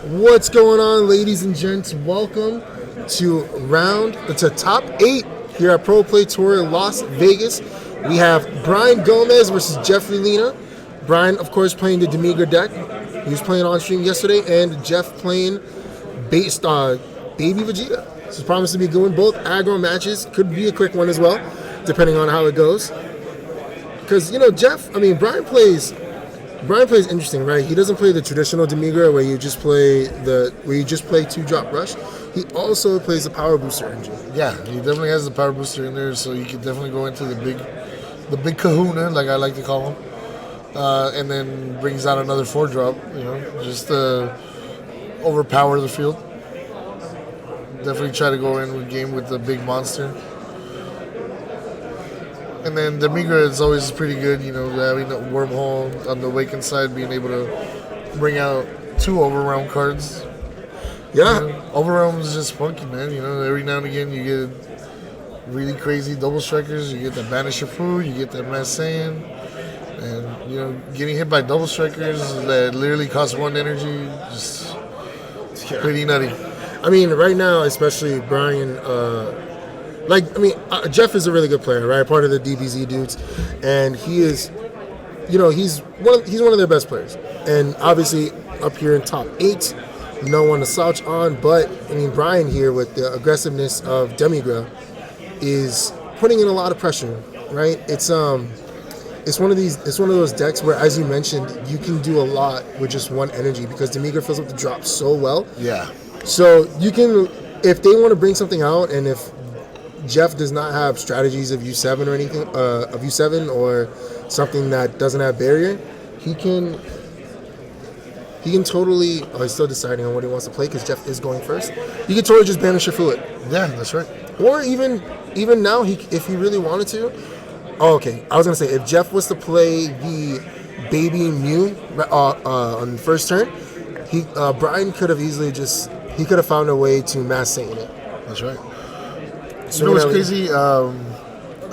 What's going on, ladies and gents? Welcome to top 8 here at Pro Play Tour Las Vegas. We have Brian Gomez versus Jeffrey Lena. Brian, of course, playing the Demigra deck. He was playing on stream yesterday, and Jeff playing Baby Vegeta. So it's promised to be good one. Both aggro matches. Could be a quick one as well, depending on how it goes. Because, Brian plays interesting, right? He doesn't play the traditional Demigra where you just play 2-drop rush. He also plays the power booster engine. Yeah, he definitely has the power booster in there, so you can definitely go into the big kahuna, like I like to call him, and then brings out another 4-drop, just to overpower the field. Definitely try to go in with game with the big monster. And then Demigra is always pretty good, having a wormhole on the Awakened side, being able to bring out 2 Overwhelm cards. Yeah. Overwhelm is just funky, man. Every now and again you get really crazy double strikers. You get that Banisher Fu, you get that Mass Saiyan. And, getting hit by double strikers that literally cost 1 energy, just pretty nutty. I mean, right now, especially Brian... Jeff is a really good player, right? Part of the DBZ dudes, and he is, he's one of their best players. And obviously, up here in top 8, no one to slouch on. But Brian here with the aggressiveness of Demigra is putting in a lot of pressure, right? It's one of those decks where, as you mentioned, you can do a lot with just 1 energy because Demigra fills up the drop so well. Yeah. So you can, if they want to bring something out, and if Jeff does not have strategies of U7 or anything, of U7 or something that doesn't have barrier, he can totally. Oh, he's still deciding on what he wants to play because Jeff is going first. He can totally just banish your fluid. Yeah, that's right. Or even now, if he really wanted to. Oh, okay. I was gonna say if Jeff was to play the Baby Mew on the first turn, Brian could have easily found a way to Mass Saiyan it. That's right. So what's crazy? I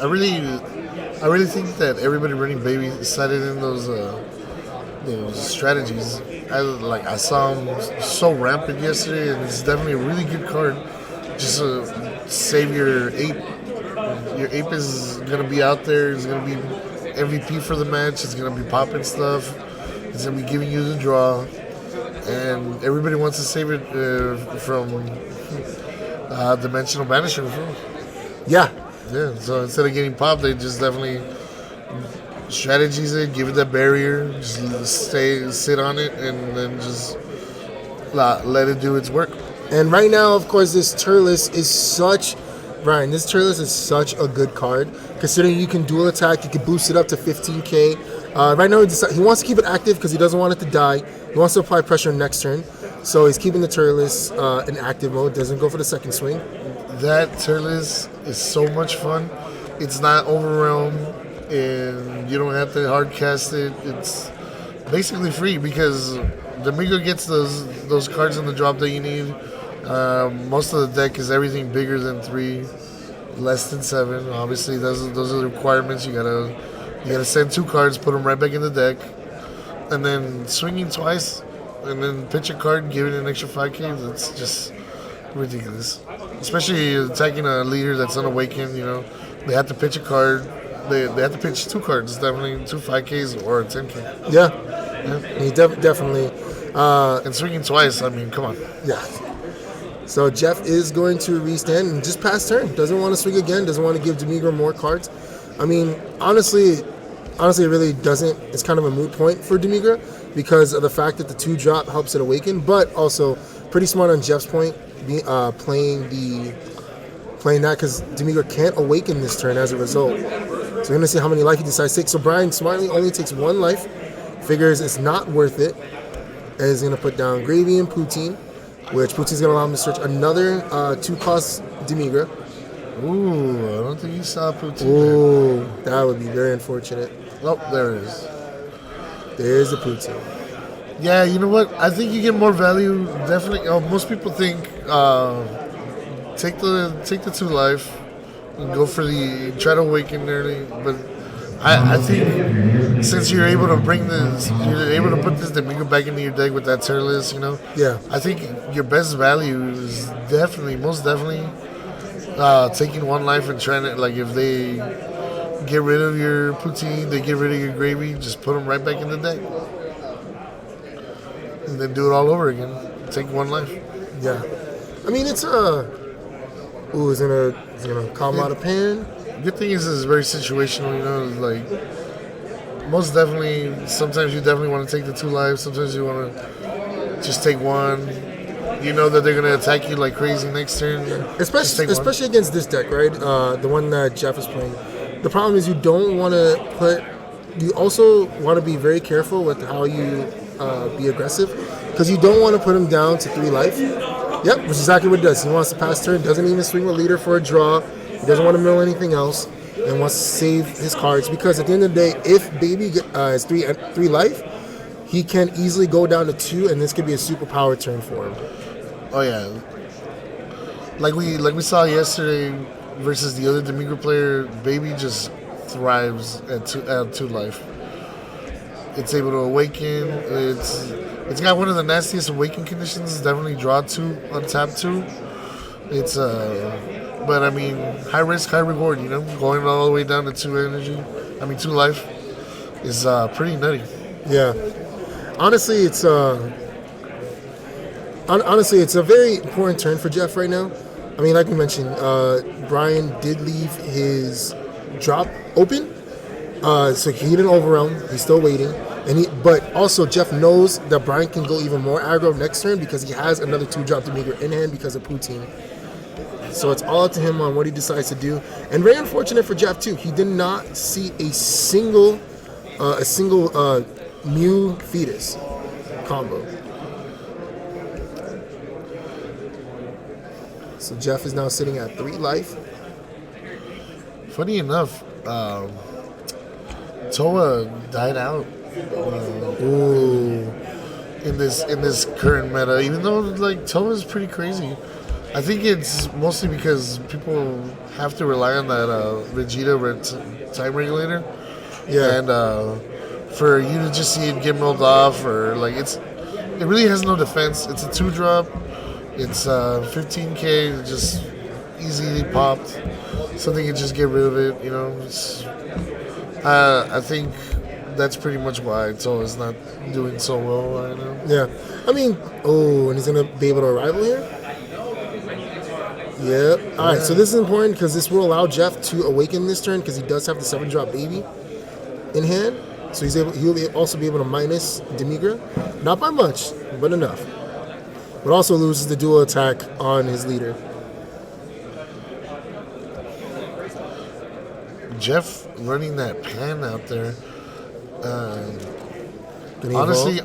really think that everybody running Baby cited in those strategies. I saw him so rampant yesterday, and it's definitely a really good card. Just to save your ape. Your ape is gonna be out there. It's gonna be MVP for the match. It's gonna be popping stuff. It's gonna be giving you the draw, and everybody wants to save it from. Dimensional Banisher. Yeah. So instead of getting popped, they just definitely strategies it, give it that barrier, just sit on it, and then just let it do its work. And right now, of course, this Turles is such a good card, considering you can dual attack, you can boost it up to 15k. Right now, he wants to keep it active because he doesn't want it to die. He wants to apply pressure next turn. So he's keeping the Turles in active mode, doesn't go for the second swing. That Turles is so much fun. It's not overwhelmed, and you don't have to hard cast it. It's basically free because Demigra gets those cards in the drop that you need. Most of the deck is everything bigger than 3, less than 7. Obviously, those are the requirements. You gotta send 2 cards, put them right back in the deck, and then swinging twice. And then pitch a card, give it an extra 5k. That's just ridiculous. Especially attacking a leader that's unawakened. They have to pitch a card. They have to pitch 2 cards, definitely 2 5ks or a 10k. Yeah. He definitely. And swinging twice. I mean, come on. Yeah. So Jeff is going to restand and just pass turn. Doesn't want to swing again. Doesn't want to give Demigra more cards. I mean, honestly, it really doesn't. It's kind of a moot point for Demigra, because of the fact that the 2-drop helps it awaken, but also pretty smart on Jeff's point, playing that because Demigra can't awaken this turn as a result. So we're going to see how many life he decides to take. So Brian smartly only takes 1 life, figures it's not worth it, and is going to put down Gravy and Poutine, which Poutine's going to allow him to search another 2-cost Demigra. Ooh, I don't think you saw Poutine. Ooh, that would be very unfortunate. Oh, there it is. There's the Poutine. Yeah, you know what? I think you get more value. Definitely. Most people think take the 2 life and go for try to awaken early. But I think since you're able to you're able to put this Demigra back into your deck with that Turles, Yeah. I think your best value is most definitely, taking one life and trying to, like, if they get rid of your poutine, they get rid of your gravy, just put them right back in the deck. And then do it all over again. Take one life. Yeah. I mean, it's ooh, is it gonna calm out a pan? Good thing is it's very situational, like, most definitely, sometimes you definitely want to take the two lives, sometimes you want to just take one. You know that they're going to attack you like crazy next turn. Especially against this deck, right? The one that Jeff is playing. The problem is you don't want to you also want to be very careful with how you be aggressive, because you don't want to put him down to 3 life. Yep, which is exactly what it does. He wants to pass turn, doesn't even swing with leader for a draw. He doesn't want to mill anything else, and wants to save his cards, because at the end of the day, if Baby has 3 life, he can easily go down to 2, and this could be a super power turn for him. Oh yeah, like we saw yesterday versus the other Demigra player, Baby just thrives at two life. It's able to awaken. It's got one of the nastiest awaken conditions. Definitely draw 2, untap 2. It's but I mean, high risk, high reward. Going all the way down to 2 energy. 2 life is pretty nutty. Yeah, honestly, it's a very important turn for Jeff right now. I mean, like we mentioned, Brian did leave his drop open, so he didn't overwhelm. He's still waiting, but also Jeff knows that Brian can go even more aggro next turn because he has another 2-drop Demigra in hand because of poutine. So it's all up to him on what he decides to do. And very unfortunate for Jeff too. He did not see a single Mew fetus combo. So Jeff is now sitting at 3 life. Funny enough, Toa died out in this current meta. Even though like Toa is pretty crazy, I think it's mostly because people have to rely on that Vegeta time regulator. Yeah, and for you to just see it get milled off, or like it really has no defense. It's a 2-drop. It's 15k, just easily popped. So they can just get rid of it. I think that's pretty much why Toa's not doing so well right now. yeah. I mean, and he's gonna be able to rival here. Yeah. All right. So this is important because this will allow Jeff to awaken this turn because he does have the 7-drop Baby in hand. So he'll also be able to minus Demigra, not by much, but enough. But also loses the dual attack on his leader. Jeff running that pan out there. Honestly,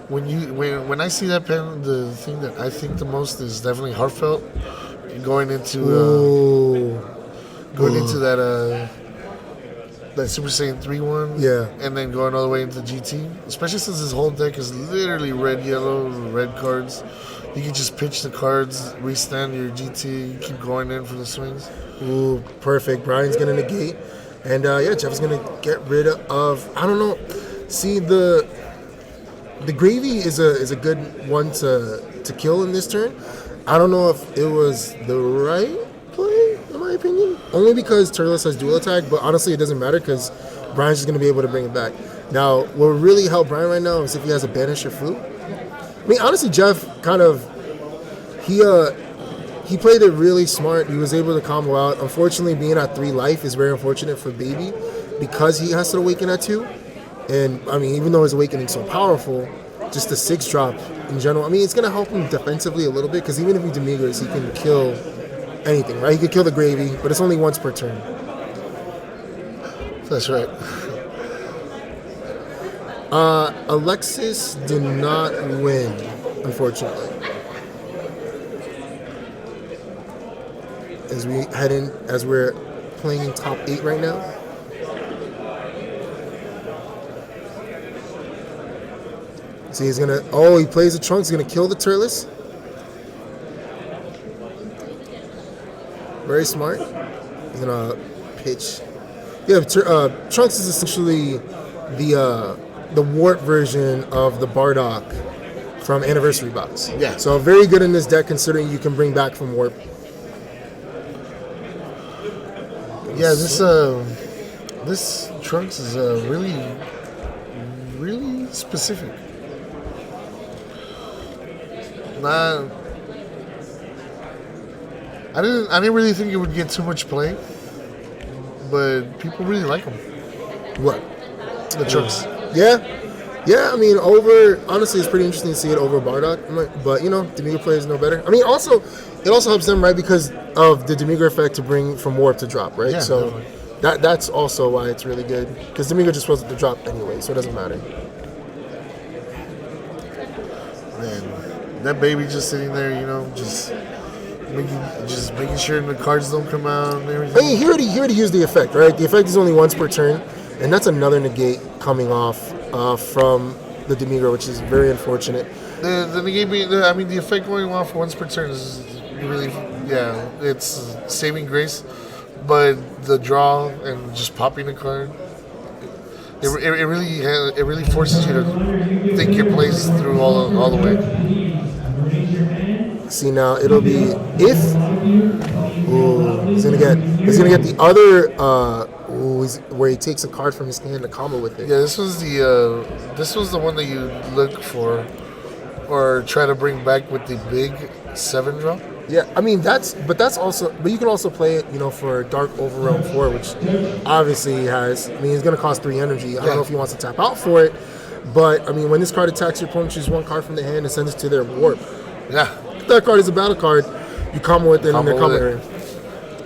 when I see that pan, the thing that I think the most is definitely heartfelt. Going into that Super Saiyan 3 one, Yeah. and then going all the way into GT, especially since his whole deck is literally red, yellow, red cards. You can just pitch the cards, restand your GT, keep going in for the swings. Ooh, perfect. Brian's gonna negate, and Jeff's gonna get rid of. I don't know. See, the gravy is a good one to kill in this turn. I don't know if it was the right play, in my opinion. Only because Turles has dual attack, but honestly, it doesn't matter because Brian's just gonna be able to bring it back. Now, what would really help Brian right now is if he has a Banisher Flute. I mean, honestly, Jeff he played it really smart. He was able to combo out. Unfortunately, being at 3 life is very unfortunate for Baby because he has to awaken at 2. And, I mean, even though his awakening is so powerful, just the 6-drop in general, I mean, it's going to help him defensively a little bit because even if he Demigras, he can kill anything, right? He could kill the gravy, but it's only once per turn. That's right. Alexis did not win, unfortunately. As we're playing in top 8 right now. See, he's gonna. Oh, he plays the Trunks. He's gonna kill the Turles. Very smart. He's gonna pitch Yeah, Trunks is essentially the warp version of the Bardock from Anniversary Box. Yeah. So very good in this deck considering you can bring back from warp. Yeah, this Trunks is really specific. Not, I didn't really think it would get too much play, but people really like him. What? The Trunks. Yeah. I mean, honestly, it's pretty interesting to see it over Bardock. But Demigra players know better. I mean, it also helps them, right, because of the Demigra effect to bring from warp to drop, right? Yeah, so definitely. that's also why it's really good because Demigra just wasn't to drop anyway, so it doesn't matter. Man, that baby just sitting there, just making sure the cards don't come out and everything. I mean, he already used the effect, right? The effect is only once per turn, and that's another negate coming off from the Demigra, which is very unfortunate. The negate, the effect going off once per turn is really, it's saving grace, but the draw and just popping a card, it really forces you to think your plays through all the way. See, now it'll be if. Ooh, he's gonna get the other. Where he takes a card from his hand to combo with it. Yeah, this was the one that you look for, or try to bring back with the big 7 drop. Yeah, I mean but you can also play it, for Dark Overwhelm 4, which obviously has. I mean, it's gonna cost 3 energy. I don't know if he wants to tap out for it, but I mean, when this card attacks your opponent, choose 1 card from the hand and sends it to their warp. Yeah. If that card is a battle card, you combo with it and they're combo.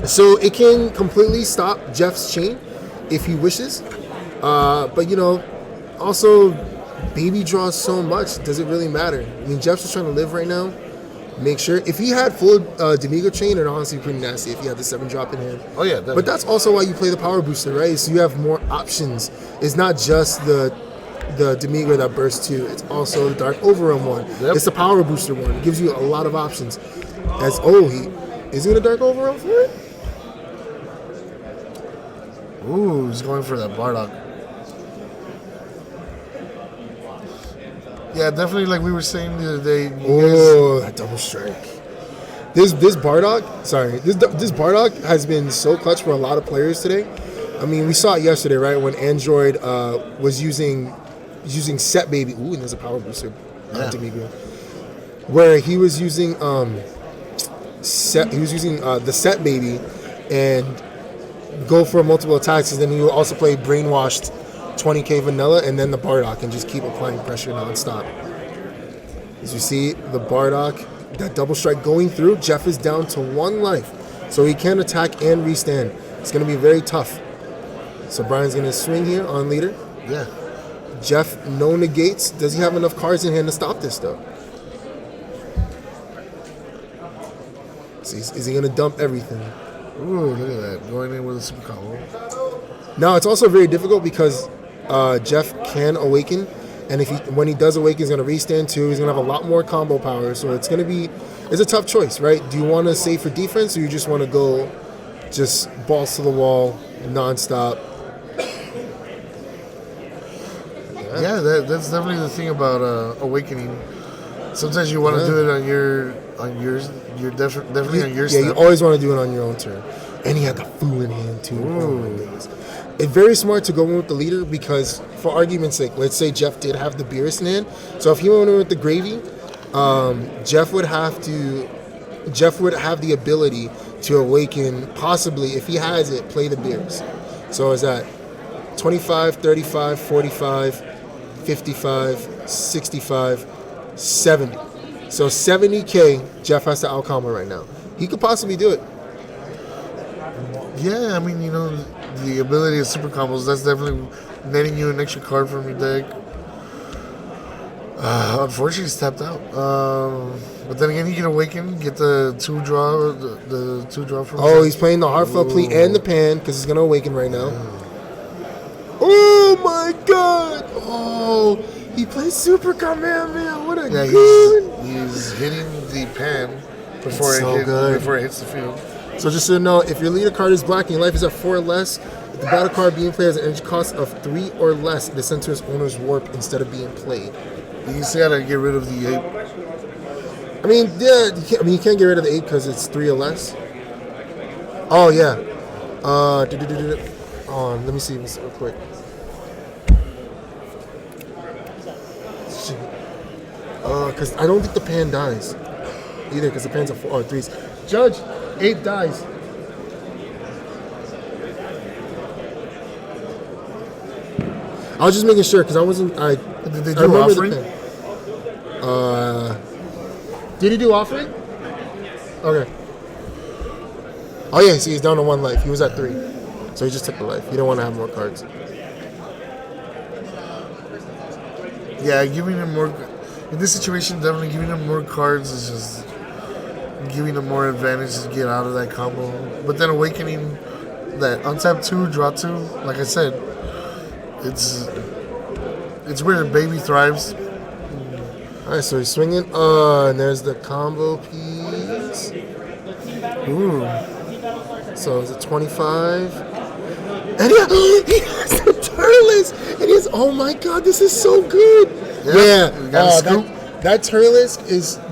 So it can completely stop Jeff's chain if he wishes. But also baby draws so much. Does it really matter? I mean, Jeff's just trying to live right now. Make sure if he had full Demigra chain, it'd honestly be pretty nasty if he had the 7 drop in hand. Oh yeah, definitely. But that's also why you play the power booster, right? So you have more options. It's not just the Demigra that bursts 2. It's also the Dark Overwhelm one. Yep. It's the power booster one. It gives you a lot of options. Is he gonna Dark Overwhelm for it? Ooh, he's going for that Bardock. Yeah, definitely. Like we were saying the other day. That double strike. This Bardock has been so clutch for a lot of players today. I mean, we saw it yesterday, right, when Android was using Set Baby. Ooh, and there's a power booster. Demigra. Where he was using the Set Baby and go for multiple attacks, and then he will also play Brainwashed 20k Vanilla and then the Bardock and just keep applying pressure nonstop. As you see, the Bardock, that double strike going through, Jeff is down to 1 life. So he can attack and restand. It's going to be very tough. So Brian's going to swing here on leader. Yeah. Jeff, no negates. Does he have enough cards in hand to stop this, though? So is he going to dump everything? Ooh, look at that. Going in with a super combo. Now, it's also very difficult because Jeff can awaken. And when he does awaken, he's going to restand 2. He's going to have a lot more combo power. So it's a tough choice, right? Do you want to save for defense or you just want to go just balls to the wall, nonstop? Yeah, that's definitely the thing about awakening. Sometimes you want to do it on yours. You're definitely on your step. Yeah, you always want to do it on your own turn. And he had the Fool in hand too. Oh my goodness. It's very smart to go in with the leader because, for argument's sake, let's say Jeff did have the Beerus in hand. So if he went in with the Gravy, Jeff would have the ability to awaken, possibly, if he has it, play the Beerus. So is that 25, 35, 45, 55, 65, 70. So 70k, Jeff has to outcombo right now. He could possibly do it. Yeah, I mean, the ability of super combos, that's definitely netting you an extra card from your deck. Unfortunately, he's tapped out. But then again, he can awaken, get the 2 draw, the 2 draw from. Oh, he's playing the Heartfelt Plea and the Pan because he's gonna awaken right now. Oh my God! Oh, he plays Super Kamehameha. What a good! He's hitting the Pan before it hits the field. So just so you know, if your leader card is black and your life is at 4 or less, The battle card being played has an energy cost of 3 or less. It is sent to its owner's warp instead of being played. You see how to get rid of the 8. I mean, yeah, you can't get rid of the 8 because it's 3 or less. Oh, yeah. Let me see this real quick. Because I don't think the pan dies either, because the pan's a 4 or 3s. Judge, 8 dies. I was just making sure because I wasn't. Did they do offering? Did he do offering? Okay. Oh yeah, see, he's down to 1 life. He was at 3, so he just took the life. You don't want to have more cards. Yeah, giving him more. In this situation, definitely giving him more cards is just giving him more advantage to get out of that combo. But then awakening that untap 2, draw 2, like I said, it's where baby thrives. Alright, so he's swinging. And there's the combo piece. Ooh. So is it 25? And he has the Turles! And he's, oh my god, this is so good! Yeah. That Turles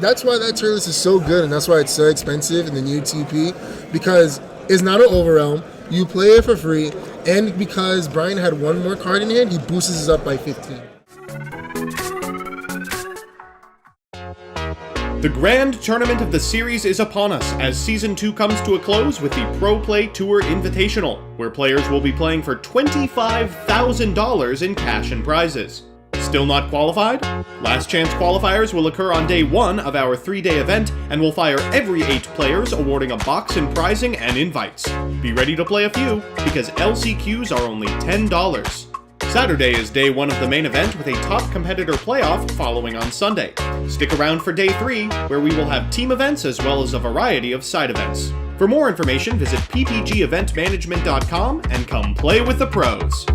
that's why that Turles is so good, and that's why it's so expensive in the new TP, because it's not an overwhelm. You play it for free, and because Brian had 1 more card in hand, he boosts his up by 15. The grand tournament of the series is upon us as Season 2 comes to a close with the Pro Play Tour Invitational, where players will be playing for $25,000 in cash and prizes. Still not qualified? Last chance qualifiers will occur on day 1 of our 3-day event and will fire every 8 players, awarding a box in prizing and invites. Be ready to play a few, because LCQs are only $10. Saturday is day 1 of the main event with a top competitor playoff following on Sunday. Stick around for day 3, where we will have team events as well as a variety of side events. For more information, visit ppgeventmanagement.com and come play with the pros.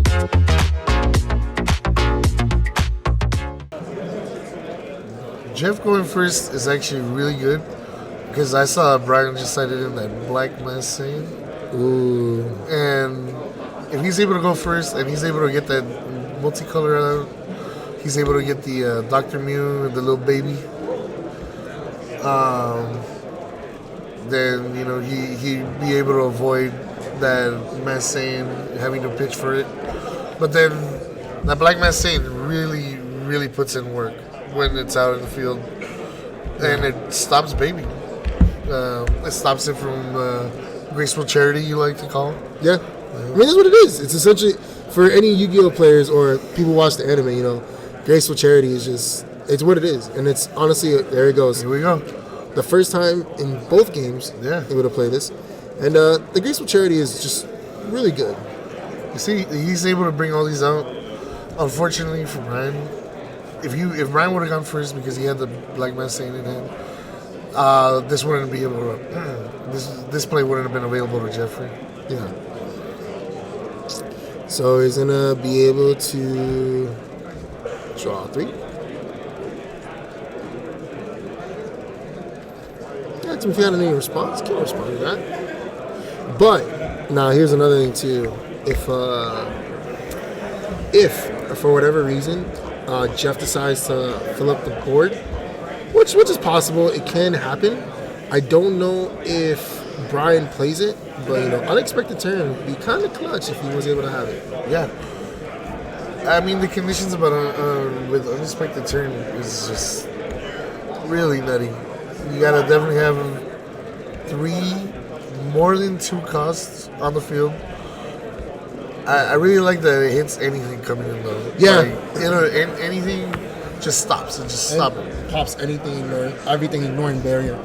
Jeff going first is actually really good because I saw Brian just cited in that Black Mass scene. Ooh. And if he's able to go first and he's able to get that multicolor out, he's able to get the Dr. Mew and the little baby. Then he'd be able to avoid that Mass Saiyan having to pitch for it. But then that Black Mass Saiyan really puts in work when it's out in the field, and it stops baby. It stops it from graceful charity, you like to call it. Yeah. I mean, that's what it is. It's essentially, for any Yu-Gi-Oh players or people who watch the anime, graceful charity is just, it's what it is. And it's honestly, there it goes. Here we go. The first time in both games, able to play this. And the graceful charity is just really good. You see, he's able to bring all these out. Unfortunately for Brian, if Brian would have gone first because he had the Black Mass Saiyan in hand, this wouldn't be able to. This play wouldn't have been available to Jeffrey. Yeah. So he's gonna be able to draw 3. Yeah, if you had any response, can't respond to that. But now here's another thing too. If for whatever reason Jeff decides to fill up the board, which is possible, it can happen. I don't know if Brian plays it, but unexpected turn would be kind of clutch if he was able to have it. Yeah. I mean, the conditions about with unexpected turn is just really nutty. You gotta definitely have 3 more than 2 costs on the field. I really like that it hits anything coming in though. Yeah. Anything just stops. It just stops it. Pops everything ignoring barrier.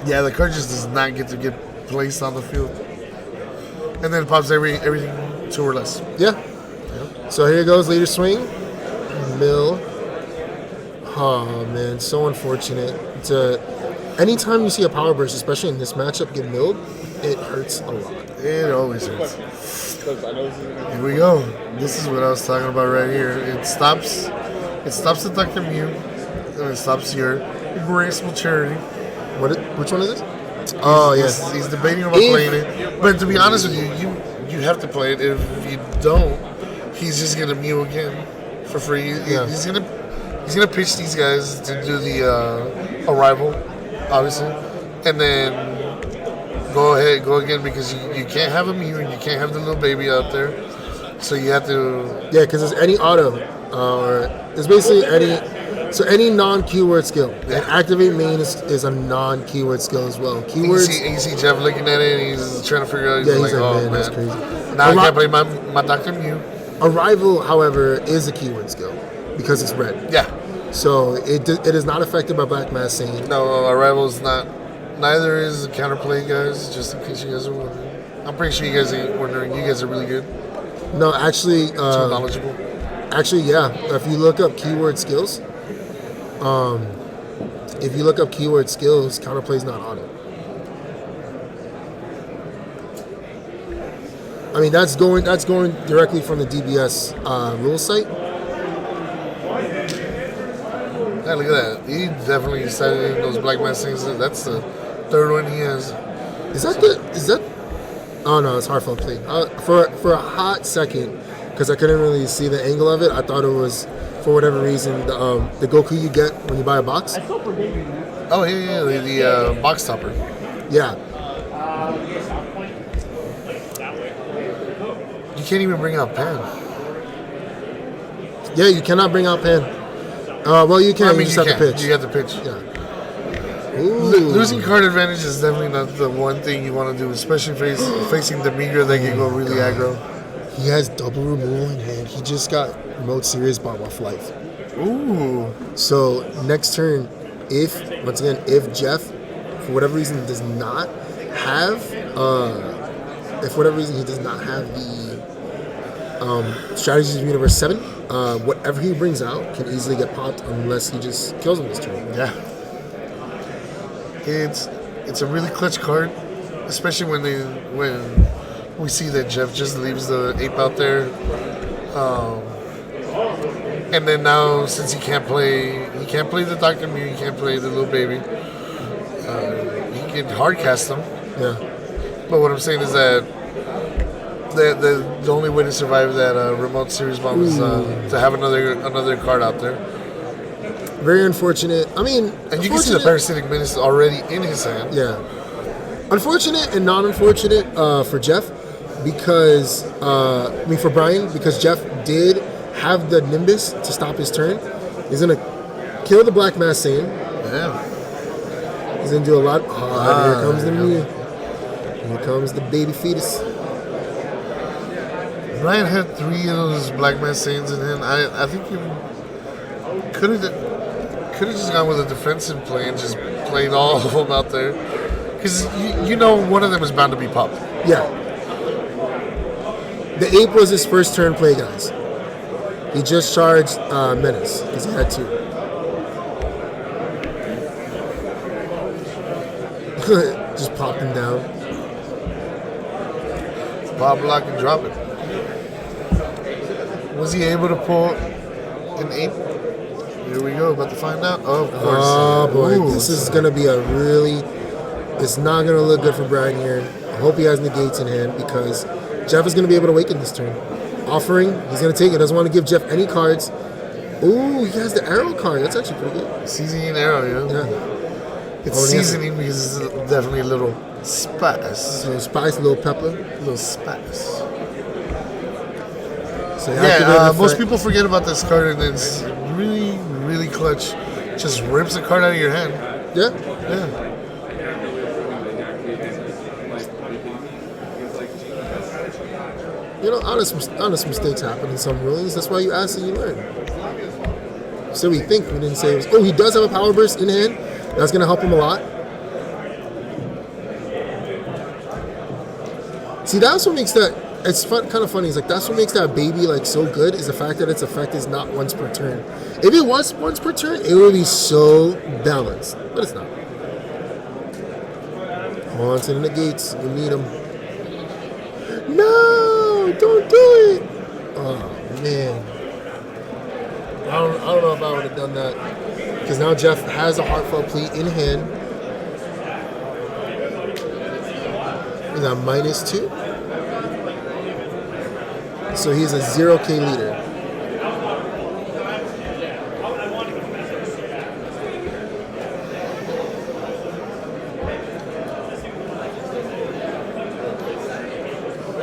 Yeah, the card just does not get to get placed on the field. And then it pops everything 2 or less. Yeah. So here goes leader swing. Mill. Oh man, so unfortunate. Anytime you see a power burst, especially in this matchup, get milled, it hurts a lot. It always hurts. Here we go. This is what I was talking about right here. It stops the Dr. Mew, and it stops your graceful charity. Which one is this? Oh, yes. He's debating about playing it. But to be honest with you, you you have to play it. If you don't, he's just gonna Mew again for free. Yeah. He's gonna pitch these guys to do the arrival, obviously, and then go again because you can't have a Mew and you can't have the little baby out there. So you have to. Yeah, because there's any auto, or there's basically any non-keyword skill. Yeah. And activate main is a non-keyword skill as well. Keywords. You see Jeff looking at it and he's trying to figure out. Yeah, He's like, oh man, that's man. crazy. Now I can't play my Dr. Mew. Arrival, however, is a keyword skill because it's red. Yeah. So it is not affected by Black Mass saying. No, Arrival's not. Neither is Counterplay, guys, just in case you guys are wondering. I'm pretty sure you guys ain't wondering. You guys are really good. No, actually. Too knowledgeable. Actually, yeah. If you look up keyword skills, Counterplay's not on it. I mean, that's going directly from the DBS rules site. Yeah, look at that. He definitely started in those Black Mass things. That's the third one he has. Is that? Oh no, it's Heartfelt Plate. For a hot second, because I couldn't really see the angle of it, I thought it was, for whatever reason, the Goku you get when you buy a box. Oh yeah, the box topper. Yeah. You can't even bring out Pan. Yeah, you cannot bring out Pan. Well, you can. I mean, you just have to pitch. You have to pitch. Yeah. Ooh. Losing card advantage is definitely not the one thing you want to do, especially facing Demigra that can go really aggro. He has double removal in hand. He just got remote serious bomb off life. Ooh. So next turn, if Jeff, for whatever reason, does not have, the Strategies of Universe 7, whatever he brings out can easily get popped unless he just kills him this turn. Yeah. It's a really clutch card, especially when we see that Jeff just leaves the ape out there, and then now since he can't play the Dr. Mew, he can't play the little baby. He can hard cast them. Yeah. But what I'm saying is that the only way to survive that remote series bomb is to have another card out there. Very unfortunate. I mean, and you can see the Parasitic Menace already in his hand. Yeah. Unfortunate and non-unfortunate for Jeff because, for Brian, because Jeff did have the Nimbus to stop his turn. He's going to kill the Black Mass Saiyan. Yeah. He's going to do a lot. Here comes the Mew. Here comes the baby fetus. Brian had 3 of those Black Mass Saiyans in him. I think you could have just gone with a defensive play and just played all of them out there. Because you know one of them is bound to be popped. Yeah. The ape was his first turn play, guys. He just charged Menace because he had 2. Just popped him down. Pop, lock, and drop it. Was he able to pull an ape? Here we go, about to find out. Oh, of course. Oh boy, Ooh. this is gonna be it's not gonna look good for Brian here. I hope he has negates in hand because Jeff is gonna be able to awaken this turn. Offering, he's gonna take it. Doesn't want to give Jeff any cards. Ooh, he has the arrow card. That's actually pretty good. Seasoning arrow, yeah. It's seasoning because it's definitely a little spice. So spice, a little pepper. A little spice. So most people forget about this card and it's really, really clutch. Just rips the card out of your hand. Yeah. Yeah. You know, honest mistakes happen in some rulings. That's why you ask and you learn. So we think, we didn't say it was. Oh, he does have a power burst in hand. That's going to help him a lot. See, that's what makes that. It's kind of funny. It's like that's what makes that baby like so good is the fact that its effect is not once per turn. If it was once per turn, it would be so balanced, but it's not. Hold on to the negates. You need them. No, don't do it. Oh man, I don't know if I would have done that because now Jeff has a Heartfelt Plea in hand. We got -2. So he's a 0K leader.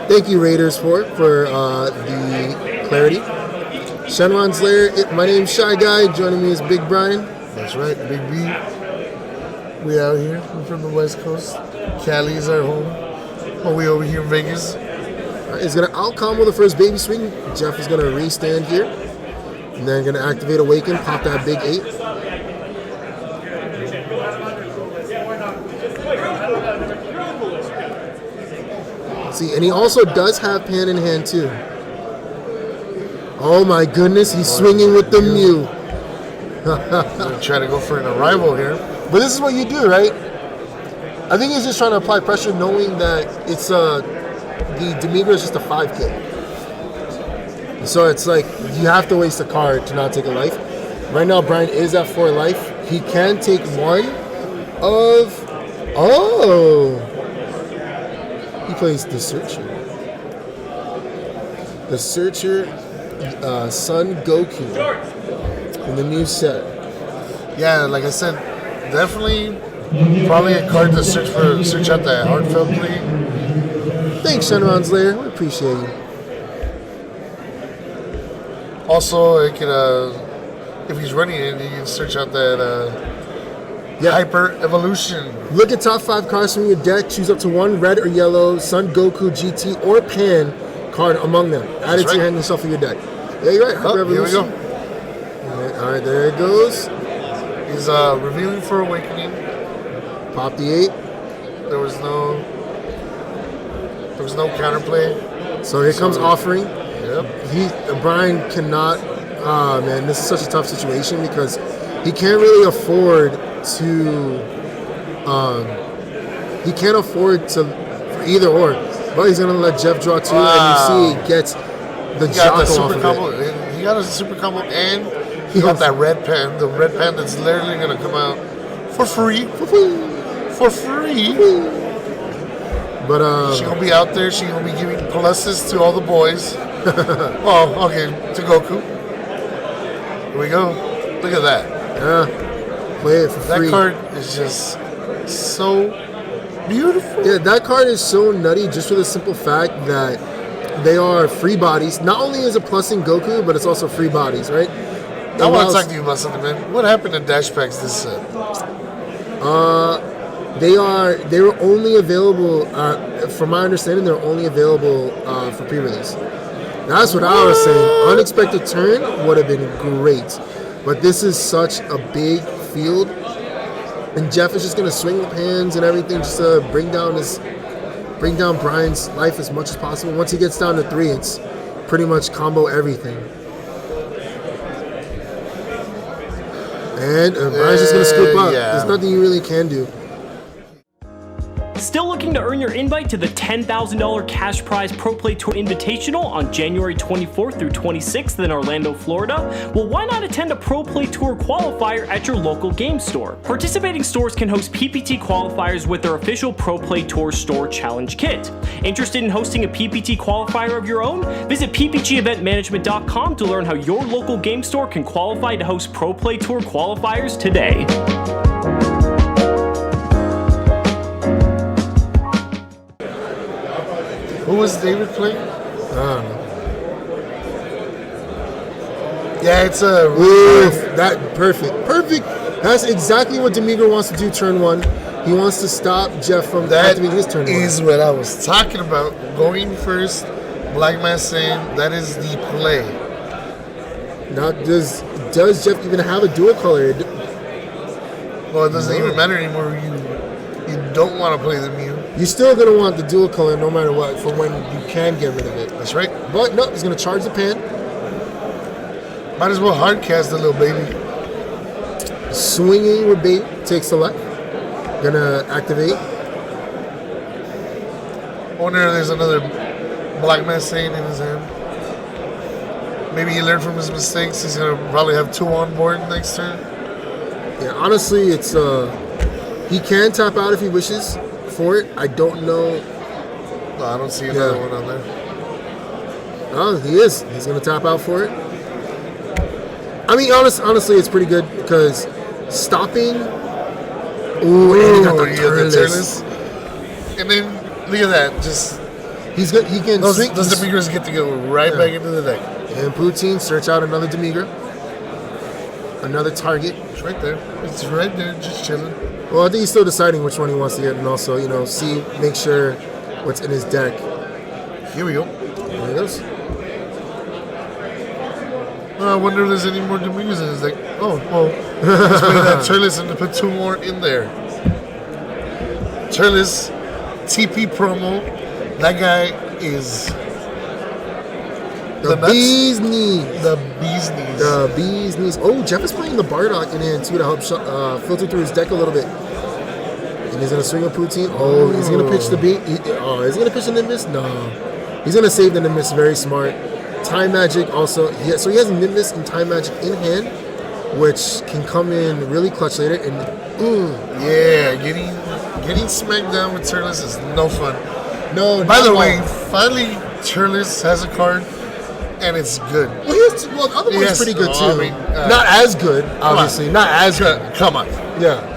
Thank you, Raiders, for the clarity. Shenron's Lair, my name's Shy Guy. Joining me is Big Brian. That's right, Big B. We out here. We're from the West Coast. Cali is our home. But we over here in Vegas. He's going to out-combo the first baby swing. Jeff is going to restand here. And then going to activate Awaken, pop that big 8. See, and he also does have Pan in hand too. Oh my goodness, he's swinging with the Mew. Try to go for an arrival here. But this is what you do, right? I think he's just trying to apply pressure knowing that it's the Demigra is just a 5K. So it's like you have to waste a card to not take a life. Right now, Brian is at 4 life. He can take one of... Oh! He plays the Searcher. The Searcher, Son Goku in the new set. Yeah, like I said, definitely probably a card to search out that heartfelt play. Thanks, Shenron's Lair. We appreciate you. Also, it can, if he's running it, he can search out that Hyper Evolution. Look at top 5 cards from your deck. Choose up to one red or yellow Son Goku GT or Pan card among them. Add it to your hand and shuffle your deck. Yeah, you're right. Hyper Evolution. Here we go. All right, there it goes. He's revealing for Awakening. Pop the 8. There was no counterplay. So here comes Offering. Yep. Brian cannot. Man, this is such a tough situation because he can't really afford to. He can't afford to for either or. But he's gonna let Jeff draw 2, and you see he gets the Jocko off of combo. it. He got a super combo, and he got that red pen. The red pen that's literally gonna come out for free. For free. But she's gonna be out there. She's gonna be giving pluses to all the boys. Oh, okay, to Goku. Here we go. Look at that. Yeah, play it for free. That card is just so beautiful. Yeah, that card is so nutty just for the simple fact that they are free bodies. Not only is it plussing Goku, but it's also free bodies, right? I want to talk to you about something, man. What happened to Dash Packs this set? They were only available, from my understanding, they're only available for pre-release. That's what I was saying. Unexpected Turn would have been great. But this is such a big field. And Jeff is just going to swing with hands and everything just to bring down Brian's life as much as possible. Once he gets down to 3, it's pretty much combo everything. And Brian's just going to scoop up. Yeah. There's nothing you really can do. Still looking to earn your invite to the $10,000 cash prize Pro Play Tour Invitational on January 24th through 26th in Orlando, Florida? Well, why not attend a Pro Play Tour qualifier at your local game store? Participating stores can host PPT qualifiers with their official Pro Play Tour Store Challenge Kit. Interested in hosting a PPT qualifier of your own? Visit ppgeventmanagement.com to learn how your local game store can qualify to host Pro Play Tour qualifiers today. Who was David playing? I don't know. Yeah, it's Perfect. That's exactly what Demigra wants to do turn 1. He wants to stop Jeff from activating his turn 1. That is what I was talking about. Going first, Black Man saying that is the play. Now, does Jeff even have a dual color? Well, it doesn't even matter anymore. You don't want to play the Mew. You're still going to want the dual color no matter what for when you can get rid of it. That's right. But no, he's going to charge the Pan. Might as well hard cast the little baby. Swinging with bait, takes the left. Going to activate. Wonder if there's another Black Man saying in his hand. Maybe he learned from his mistakes. He's going to probably have 2 on board next turn. Yeah, honestly, it's he can tap out if he wishes for it. I don't know. No, I don't see another one on there. Oh, he is. He's going to tap out for it. I mean, honestly, it's pretty good because stopping. Ooh, and he got the turles. And then look at that. Just he can those swing. Those Demigras get to go right back into the deck. And Poutine, search out another Demigra. Another target. It's right there. It's right there, just chilling. Well, I think he's still deciding which one he wants to get, and also, make sure what's in his deck. Here we go. There he goes. I wonder if there's any more Demigras in his deck. Oh, well, let's put that Turles and to put 2 more in there. Turles, TP promo. That guy is The bee's knees. The bee's knees. The bee's knees. Oh, Jeff is playing the Bardock in hand too to help filter through his deck a little bit. And he's going to swing a Poutine. Oh, he's going to pitch the beat. Is he going to pitch the Nimbus? No. He's going to save the Nimbus. Very smart. Time Magic also. So he has Nimbus and Time Magic in hand, which can come in really clutch later. And yeah, getting smacked down with Turles is no fun. No. By the way, finally Turles has a card, and it's good. Well, the other one's pretty good too. I mean, not as good, obviously. Not as good. Come on. Yeah.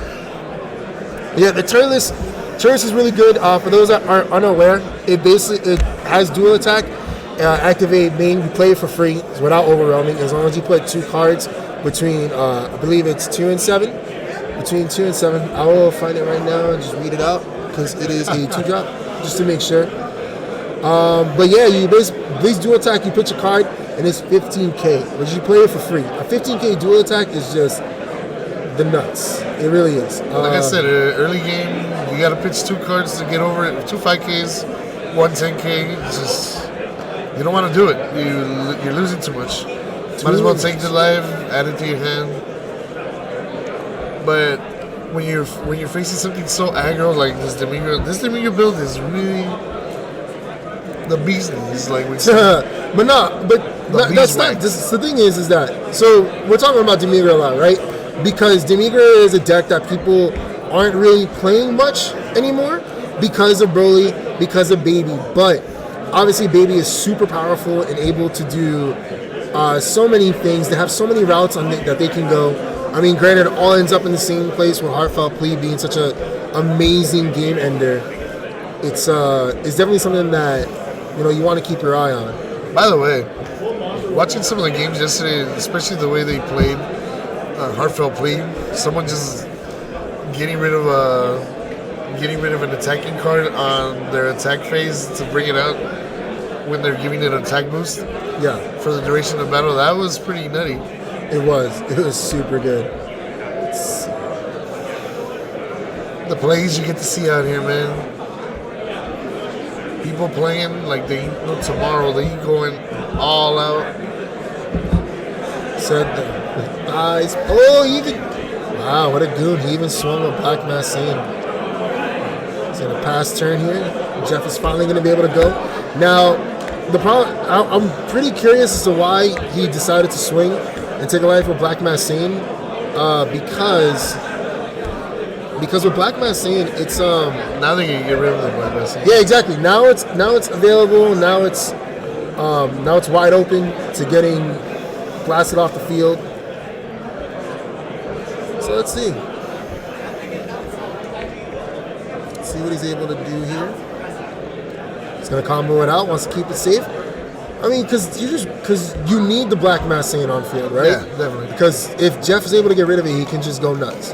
Yeah, the Turles is really good. For those that are unaware, it has dual attack. Activate main, you play it for free without overwhelming. As long as you put 2 cards between, I believe it's 2 and 7. Between 2 and 7. I will find it right now and just read it out because it is a 2-drop, just to make sure. But yeah, you base dual attack, you put your card, and it's 15k, but you play it for free. A 15k dual attack is just the nuts. It really is. Like I said, early game, you got to pitch 2 cards to get over it. 2 5ks, 1 10k. It's just, you don't want to do it. You're losing too much. Might as well take the life, add it to your hand. But when you're facing something so aggro like this Demigra build is really the bee's knees, like we said. But that's not. The thing is that, so we're talking about Demigra a lot, right? Because Demigra is a deck that people aren't really playing much anymore because of Broly, because of Baby. But obviously, Baby is super powerful and able to do so many things. They have so many routes that they can go. I mean, granted, it all ends up in the same place with Heartfelt Plea being such an amazing game ender. It's definitely something that you want to keep your eye on. By the way, watching some of the games yesterday, especially the way they played Heartfelt Plea, someone just getting rid of an attacking card on their attack phase to bring it out when they're giving it an attack boost. Yeah. For the duration of battle, that was pretty nutty. It was super good. The plays you get to see out here, man. People playing like they know tomorrow. They going all out. Said the eyes. Oh, wow, what a goon. He even swung a Black Mass Saiyan. He's going to pass turn here. Jeff is finally going to be able to go. Now, the problem, I'm pretty curious as to why he decided to swing and take a life with Black Mass Saiyan. Because with Black Mass Saiyan, it's now they can get rid of the Black Mass Saiyan. Yeah, exactly. Now it's available. Now it's wide open to getting blasted off the field. So let's see. Let's see what he's able to do here. He's gonna combo it out. Wants to keep it safe. I mean, because you need the Black Mass Saiyan on field, right? Yeah, definitely. Because if Jeff is able to get rid of it, he can just go nuts.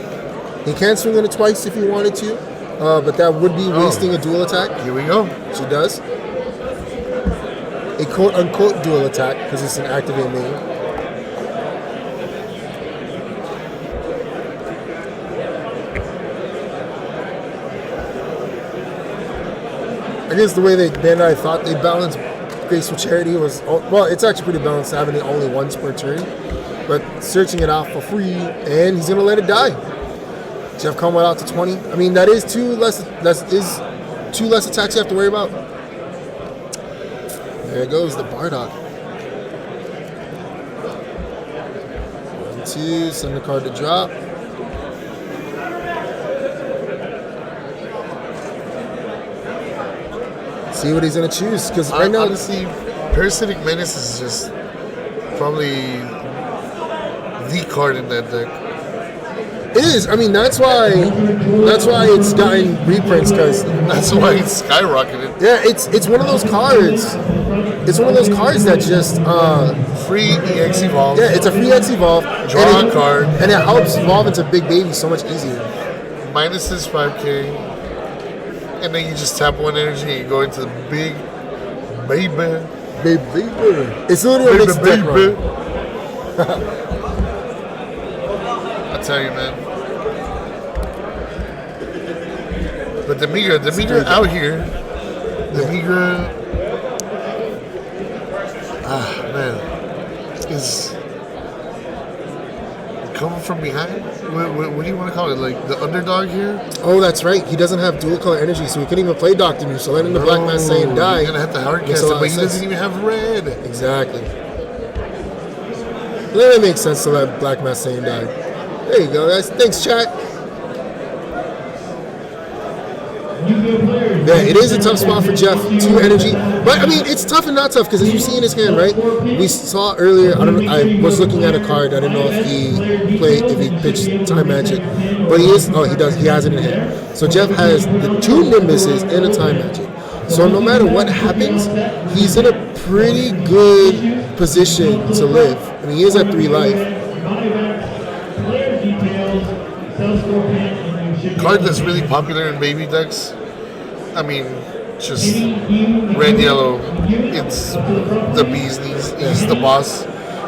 He can swing on it twice if he wanted to, but that would be wasting a dual attack. Here we go. She does. A quote-unquote dual attack, because it's an activate main. I guess the way Bandai thought they balanced Graceful Charity was, well, it's actually pretty balanced, having it only once per turn, but searching it out for free, and he's going to let it die. Jeff coming out to 20. I mean, that is two less attacks you have to worry about. There goes the Bardock. 1, 2, send the card to drop. See what he's gonna choose, because right now, honestly, Parasitic Menace is just probably the card in that deck. It is. I mean, that's why it's gotten reprints, because That's why it's skyrocketed. yeah, it's one of those cards. It's one of those cards that just Free EX Evolve. yeah, it's a free X evolve. Draw and a card. and it helps evolve into big babies so much easier. Minus this 5k. And then you just tap one energy and you go into the big baby. Baby, it's literally a mixed deck run. I tell you, man. But Demigra out here. Demigra, man, is coming from behind. What do you want to call it? Like the underdog here? Oh, that's right. He doesn't have dual color energy, so he couldn't even play Dr. Mu. So letting the Black Man Saiyan die. You're gonna have to hard makes cast a it, lot but of he sense. doesn't even have red. Exactly. Then it makes sense to let Black Man Saiyan die. There you go, guys. Thanks, chat. Yeah, it is a tough spot for Jeff. 2 energy, but I mean, it's tough and not tough because as you see in his hand, right? We saw earlier. I was looking at a card. I didn't know if he pitched Time Magic, but he is. Oh, he does. He has it in hand. So Jeff has the 2 Nimbuses and a Time Magic. So no matter what happens, he's in a pretty good position to live. I mean, he is at 3 life. Card that's really popular in baby decks. I mean, just red, yellow. It's the bee's knees. He's the boss.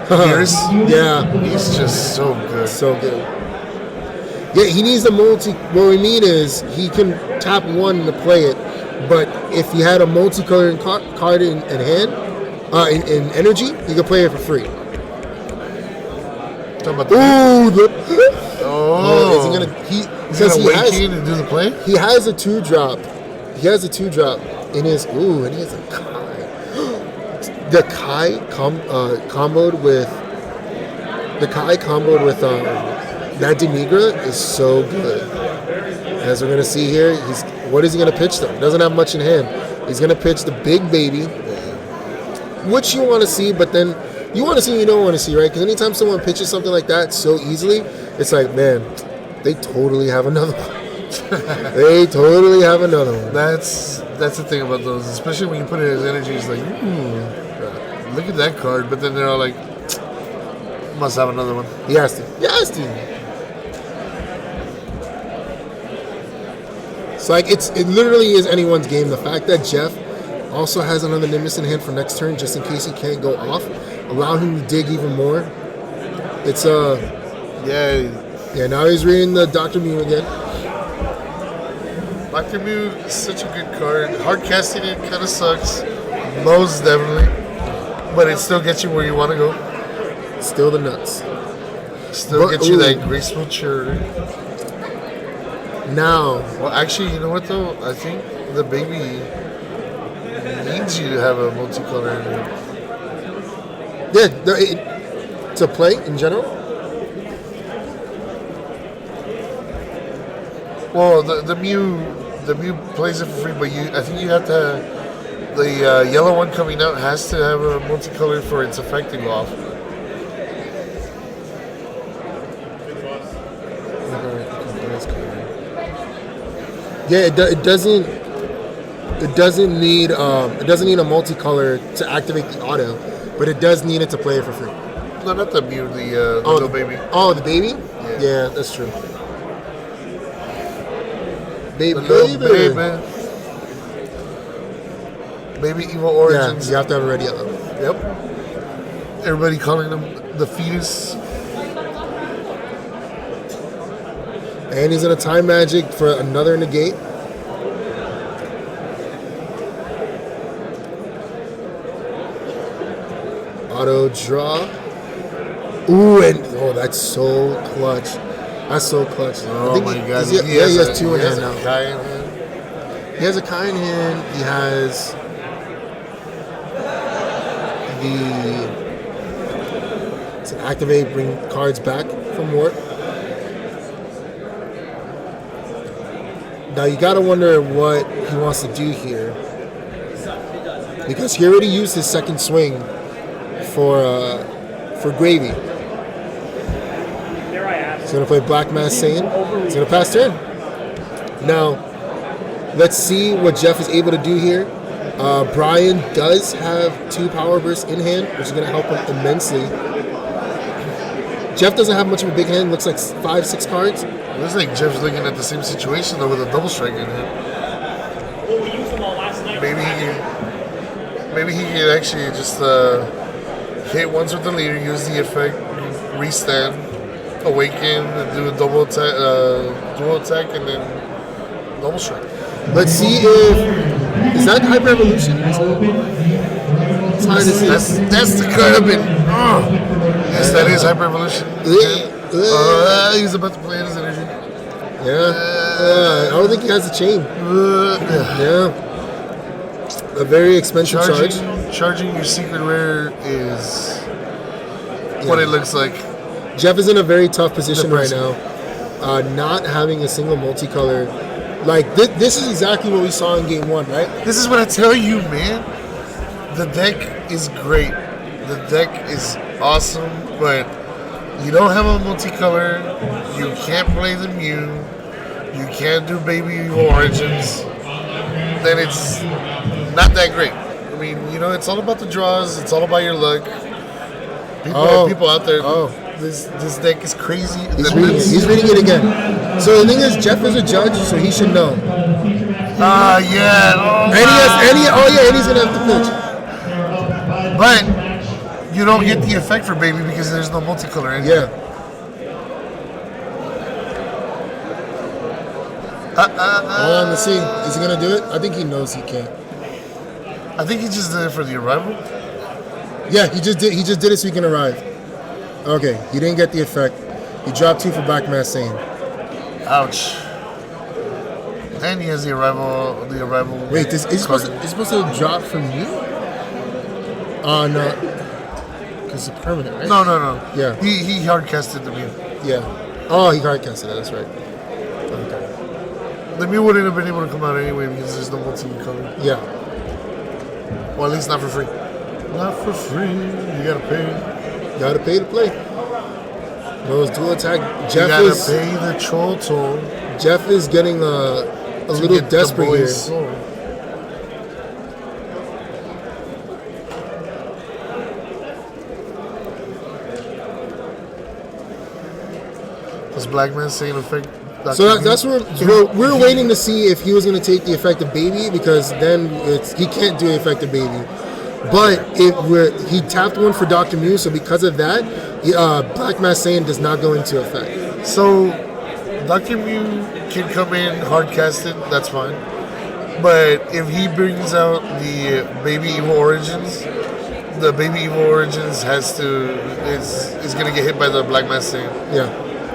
Pierce. Yeah. He's just so good. So good. Yeah, he needs the multi. What we need is he can tap 1 to play it, but if he had a multicolored card in hand, in energy, he could play it for free. Talking about the Is he gonna? He's gonna wake in and do the play? He has a 2-drop. He has a 2-drop in his. Ooh, and he has a Kai. The Kai comboed with that Demigra is so good. As we're gonna see here, what is he gonna pitch though? He doesn't have much in hand. He's gonna pitch the big baby, which you want to see, but then you want to see, you don't want to see, right? Because anytime someone pitches something like that so easily, it's like, man, they totally have another one. They totally have another one. That's the thing about those, especially when you put it as energy. It's like, look at that card, but then they're all like, must have another one. He has to. He has to. It's like it literally is anyone's game. The fact that Jeff also has another Nimbus in hand for next turn, just in case he can't go off, allow him to dig even more. It's yeah. Now he's reading the Dr. Mu again. Dr. Mu is such a good card. Hard casting it kind of sucks, most definitely, but it still gets you where you want to go. Still the nuts. Still gets you that graceful maturity. Now, well, actually, you know what though? I think the baby needs you to have a multicolor in it. Yeah, to play in general. Well, the Mew plays it for free, but I think you have to. The yellow one coming out has to have a multicolor for its effect to go off. Yeah, it doesn't need a multicolor to activate the auto, but it does need it to play it for free. No, not the Mew, the little baby. Oh, the baby? Yeah, that's true. Baby. Baby Evil Origins. Yeah, you have to have it red yellow. Yep. Everybody calling them the fetus. And he's in a Time Magic for another negate. Auto draw. Ooh, and that's so clutch. That's so clutch. Oh my god. He has 2 in hand now. Kai in hand. He has a Kai in hand. He has to activate, bring cards back from warp. Now you gotta wonder what he wants to do here. because he already used his second swing for Gravy. He's going to play Black Mass Saiyan. He's going to pass turn. Now, let's see what Jeff is able to do here. Brian does have 2 power bursts in hand, which is going to help him immensely. Jeff doesn't have much of a big hand. Looks like 5-6 cards. It looks like Jeff's looking at the same situation though with a double strike in hand. Maybe he could actually just hit once with the leader, use the effect, restand, awaken, and do a dual attack, and then double strike. Let's see if is that Hyper Evolution? It's hard to see. That's the card I've been. Yes, that is Hyper Evolution. He's about to play his energy. Yeah. I don't think he has a chain. Yeah. A very expensive charge. Charging your secret rare is what it looks like. Jeff is in a very tough position right now. Not having a single multicolor. Like, this is exactly what we saw in game 1, right? This is what I tell you, man. The deck is great. The deck is awesome, but you don't have a multicolor. You can't play the Mew. You can't do Baby Origins. Then it's not that great. I mean, it's all about the draws. It's all about your luck. People out there. This deck is crazy. He's reading it again. So the thing is, Jeff is a judge, so he should know. Yeah. And he's gonna have to pitch. But you don't get the effect for Baby because there's no multicolor in Yeah. Let's see. Is he gonna do it? I think he knows he can't. I think he just did it for the arrival. Yeah, he just did it so he can arrive. Okay, he didn't get the effect. He dropped 2 for Black Mass Saiyan. Ouch. And he has the arrival. Wait, is he supposed to drop from you? No. Because it's permanent, right? No. Yeah. He hard casted the Mew. Yeah. Oh, he hard casted it. That's right. Okay. The Mew wouldn't have been able to come out anyway because there's no multi-color. Yeah. Well, at least not for free. Not for free. You gotta pay. Gotta pay to play. Those dual attack. You gotta pay the troll toll. Jeff is getting a little desperate here. Soul. Does Black Man say in effect? So that's where we're waiting to see if he was going to take the effect of Baby, because then he can't do the effect of Baby. But he tapped one for Dr. Mew, so because of that, Black Mass Saiyan does not go into effect. So Dr. Mew can come in hard casted, that's fine. But if he brings out the Baby Evil Origins, the Baby Evil Origins is going to get hit by the Black Mass Saiyan. Yeah.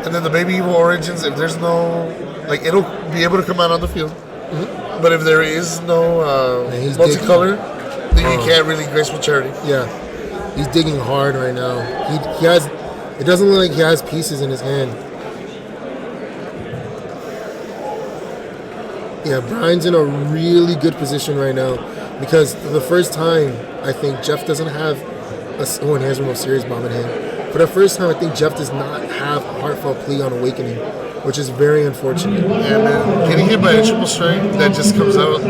And then the Baby Evil Origins, if there's no, it'll be able to come out on the field. Mm-hmm. But if there is no multicolor, then you can't really graceful charity. Yeah, he's digging hard right now. He has. It doesn't look like he has pieces in his hand. Yeah, Brian's in a really good position right now because for the first time, I think Jeff doesn't have he has one serious bomb in hand. For the first time, I think Jeff does not have a heartfelt plea on Awakening, which is very unfortunate. Yeah, man. Getting hit by a triple strike that just comes out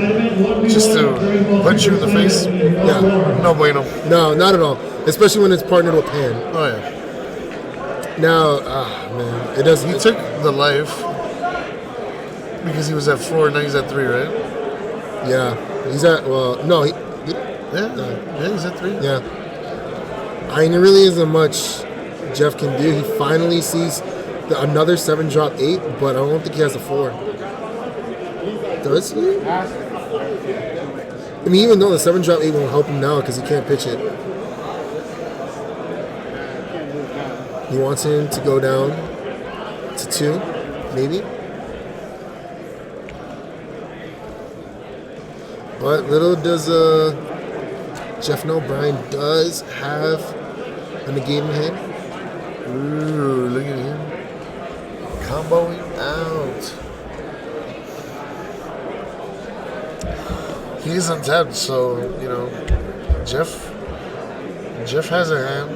just to punch you in the face. Yeah. No bueno. No, not at all. Especially when it's partnered with Pan. Oh, yeah. Now, man, it doesn't. He took the life because he was at 4, now he's at 3, right? Yeah. He's at, no. Yeah, he's at 3. Yeah. There really isn't much Jeff can do. He finally sees another 7-drop 8, but I don't think he has a 4. Does he? I mean, even though the 7-drop 8 won't help him now because he can't pitch it. He wants him to go down to 2, maybe. But little does Jeff know Brian does have a negate in hand. Ooh, look at him. Comboing out. He is untapped, so you know, Jeff has a hand.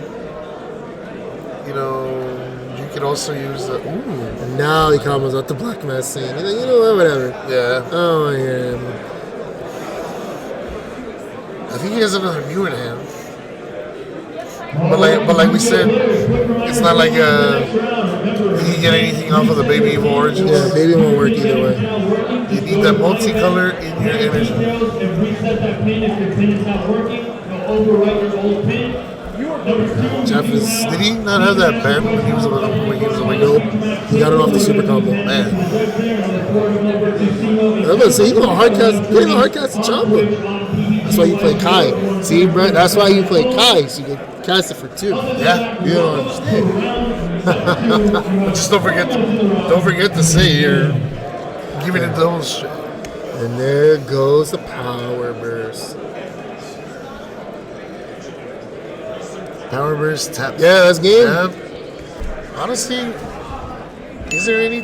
You know, you could also use the And now he comes out the black mass saying, you know what, whatever. yeah. Oh, yeah. I think he has another mutant hand. But like we said, it's not like you can get anything off of the Baby Evil Origins. Yeah, baby won't work either way. You need that multicolor in your energy. Jeff is. Did he not have that pen when he was a Nope. He got it off the super combo. Man, I'm about to say, he gonna hard cast the Chombo. That's why you play Kai. See, Brent, that's why you play Kai, so you can cast it for 2. yeah. You don't understand. But just don't forget to say you're giving it double shit. And there goes the power burst. Power burst tap. Yeah, that's game. Tap. Honestly, is there any